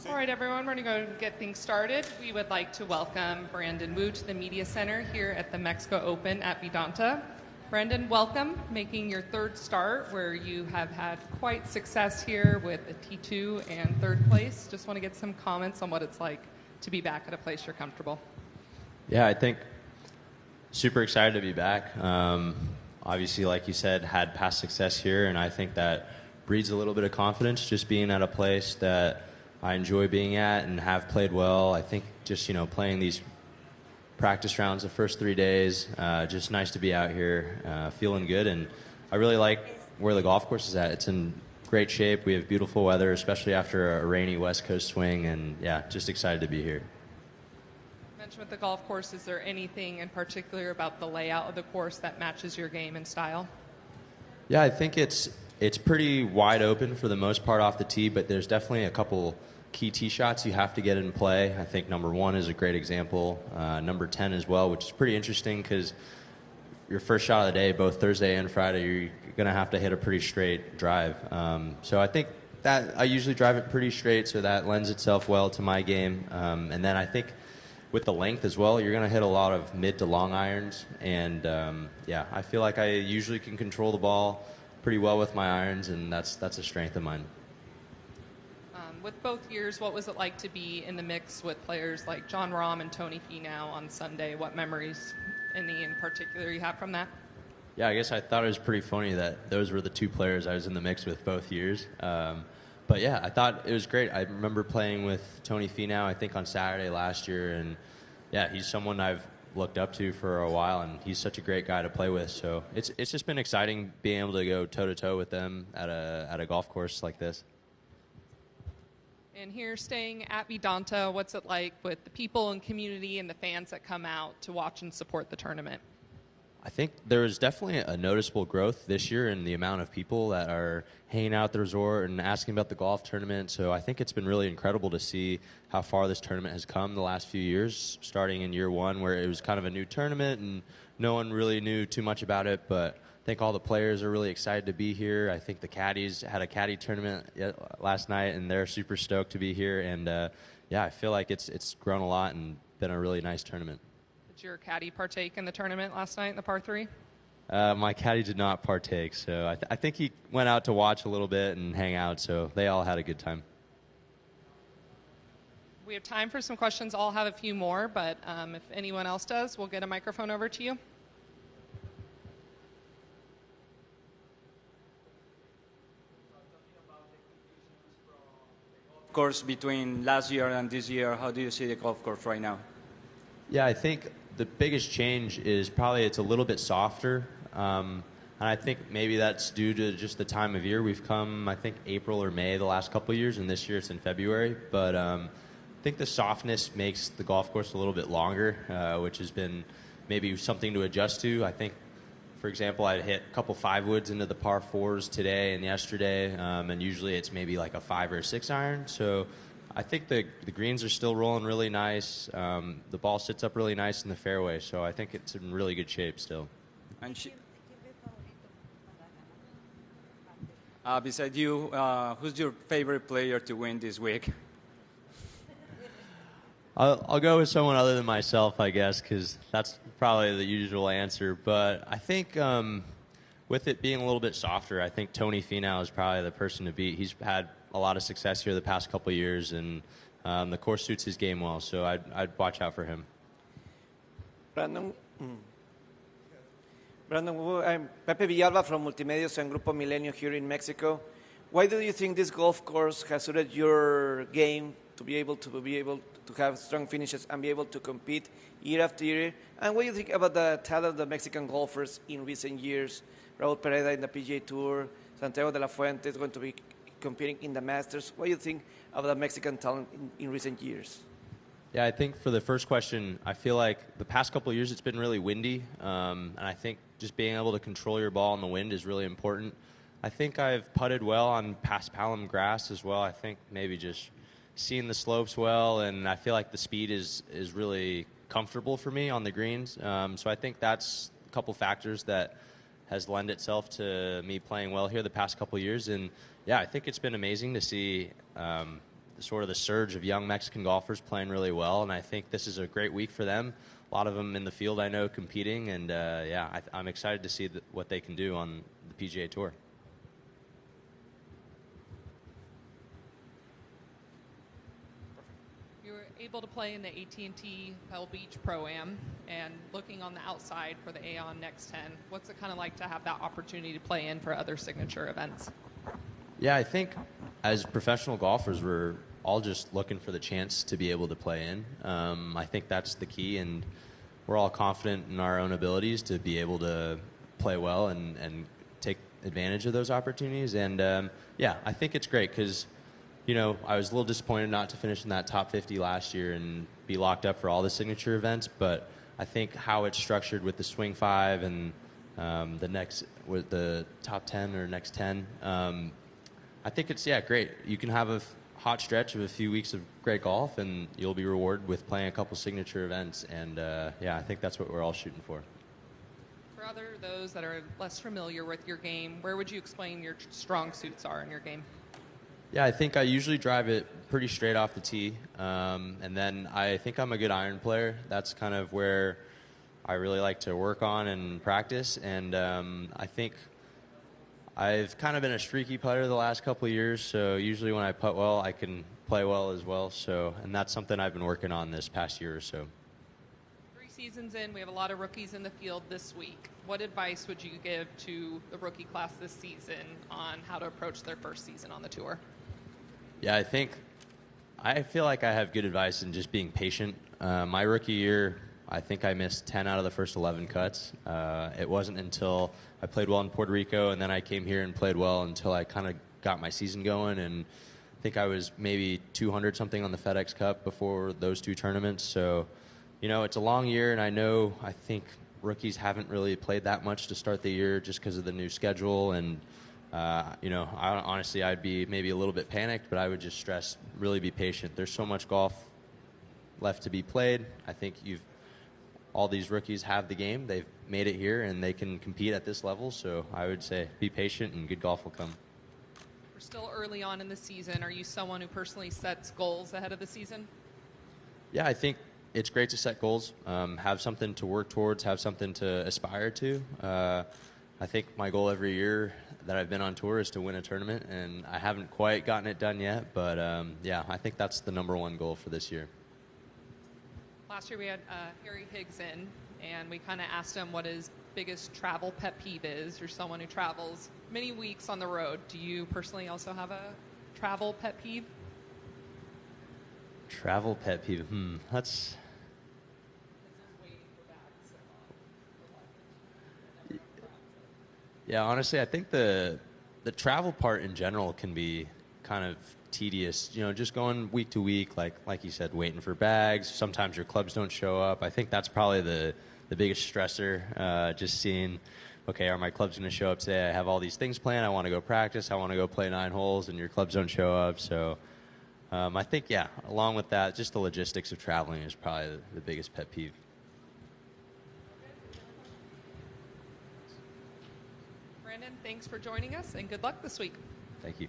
All right, everyone, we're going to go and get things started. We would like to welcome Brandon Wu to the Media Center here at the Mexico Open at Vidanta. Brandon, welcome, making your third start where you have had quite success here with a T2 and third place. Just want to get some comments on what it's like to be back at a place you're comfortable. Yeah, I think super excited to be back. Obviously, like you said, had past success here, and I think that breeds a little bit of confidence just being at a place that I enjoy being at and have played well. I think just, playing these practice rounds the first 3 days, just nice to be out here, feeling good. And I really like where the golf course is at. It's in great shape. We have beautiful weather, especially after a rainy West Coast swing. And, yeah, just excited to be here. You mentioned with the golf course, is there anything in particular about the layout of the course that matches your game and style? Yeah, I think it's pretty wide open for the most part off the tee, but there's definitely a couple key tee shots you have to get in play. I think number 1 is a great example. Number 10 as well, which is pretty interesting because your first shot of the day, both Thursday and Friday, you're going to have to hit a pretty straight drive. So I think that I usually drive it pretty straight, so that lends itself well to my game. And then I think with the length as well, you're going to hit a lot of mid to long irons. And, I feel like I usually can control the ball pretty well with my irons, and that's a strength of mine. With both years, what was it like to be in the mix with players like Jon Rahm and Tony Finau on Sunday? What memories, any in particular, you have from that? Yeah, I guess I thought it was pretty funny that those were the two players I was in the mix with both years. But yeah, I thought it was great. I remember playing with Tony Finau, I think on Saturday last year, and yeah, he's someone I've looked up to for a while, and he's such a great guy to play with. So it's just been exciting being able to go toe-to-toe with them at a golf course like this. And here, staying at Vidanta, what's it like with the people and community and the fans that come out to watch and support the tournament? I think there was definitely a noticeable growth this year in the amount of people that are hanging out at the resort and asking about the golf tournament. So I think it's been really incredible to see how far this tournament has come the last few years, starting in year 1 where it was kind of a new tournament and no one really knew too much about it. But I think all the players are really excited to be here. I think the caddies had a caddy tournament last night, and they're super stoked to be here. And, I feel like it's grown a lot and been a really nice tournament. Did your caddy partake in the tournament last night in the par 3? My caddy did not partake, so I think he went out to watch a little bit and hang out, so they all had a good time. We have time for some questions. I'll have a few more, but if anyone else does, we'll get a microphone over to you. Course between last year and this year, how do you see the golf course right now? Yeah, I think the biggest change is probably it's a little bit softer, and I think maybe that's due to just the time of year. We've come, I think, April or May the last couple of years, and this year it's in February. But I think the softness makes the golf course a little bit longer, which has been maybe something to adjust to. I think, for example, I hit a couple 5-woods into the par 4s today and yesterday, and usually it's maybe like a 5 or 6 iron. So I think the greens are still rolling really nice. The ball sits up really nice in the fairway, so I think it's in really good shape still. And besides you, who's your favorite player to win this week? I'll go with someone other than myself, I guess, because that's probably the usual answer. But I think with it being a little bit softer, I think Tony Finau is probably the person to beat. He's had a lot of success here the past couple of years, and the course suits his game well, so I'd watch out for him. Brandon, I'm Pepe Villalba from Multimedios and Grupo Milenio here in Mexico. Why do you think this golf course has suited your game to be able to have strong finishes and be able to compete year after year? And what do you think about the talent of the Mexican golfers in recent years? Raúl Pereda in the PGA Tour, Santiago de la Fuente is going to be competing in the Masters. What do you think of the Mexican talent in recent years? Yeah, I think for the first question, I feel like the past couple of years it's been really windy, and I think just being able to control your ball in the wind is really important. I think I've putted well on paspalum grass as well. I think maybe just seeing the slopes well, and I feel like the speed is really comfortable for me on the greens. So I think that's a couple factors that has lent itself to me playing well here the past couple of years. And yeah, I think it's been amazing to see sort of the surge of young Mexican golfers playing really well, and I think this is a great week for them. A lot of them in the field I know competing, and yeah, I'm excited to see what they can do on the PGA Tour. You were able to play in the AT&T Pebble Beach Pro-Am, and looking on the outside for the Aon Next 10, what's it kind of like to have that opportunity to play in for other signature events? Yeah, I think as professional golfers, we're all just looking for the chance to be able to play in. I think that's the key, and we're all confident in our own abilities to be able to play well and take advantage of those opportunities. And yeah, I think it's great because, you know, I was a little disappointed not to finish in that top 50 last year and be locked up for all the signature events, but I think how it's structured with the Swing 5 and with the top 10 or next 10, I think it's, yeah, great. You can have a hot stretch of a few weeks of great golf, and you'll be rewarded with playing a couple signature events. And yeah, I think that's what we're all shooting for. For those that are less familiar with your game, where would you explain your strong suits are in your game? Yeah, I think I usually drive it pretty straight off the tee, and then I think I'm a good iron player. That's kind of where I really like to work on and practice, and I think I've kind of been a streaky putter the last couple of years, so usually when I putt well, I can play well as well. So, and that's something I've been working on this past year or so. 3 seasons in, we have a lot of rookies in the field this week. What advice would you give to the rookie class this season on how to approach their first season on the tour? Yeah, I feel like I have good advice in just being patient. My rookie year, I think I missed 10 out of the first 11 cuts. It wasn't until I played well in Puerto Rico, and then I came here and played well until I kind of got my season going, and I think I was maybe 200-something on the FedEx Cup before those 2 tournaments. So, you know, it's a long year, and I think rookies haven't really played that much to start the year just because of the new schedule, and you know, honestly, I'd be maybe a little bit panicked, but I would just stress, really be patient. There's so much golf left to be played. I think all these rookies have the game. They've made it here, and they can compete at this level. So I would say be patient, and good golf will come. We're still early on in the season. Are you someone who personally sets goals ahead of the season? Yeah, I think it's great to set goals, have something to work towards, have something to aspire to. I think my goal every year that I've been on tour is to win a tournament, and I haven't quite gotten it done yet, but yeah, I think that's the #1 goal for this year. Last year we had Harry Higgs in, and we kind of asked him what his biggest travel pet peeve is. You're someone who travels many weeks on the road. Do you personally also have a travel pet peeve? Travel pet peeve? That's... Yeah, honestly, I think the travel part in general can be kind of tedious. You know, just going week to week, like you said, waiting for bags. Sometimes your clubs don't show up. I think that's probably the biggest stressor. Just seeing, okay, are my clubs going to show up today? I have all these things planned. I want to go practice. I want to go play 9 holes, and your clubs don't show up. So I think, yeah, along with that, just the logistics of traveling is probably the biggest pet peeve. Brandon, thanks for joining us, and good luck this week. Thank you.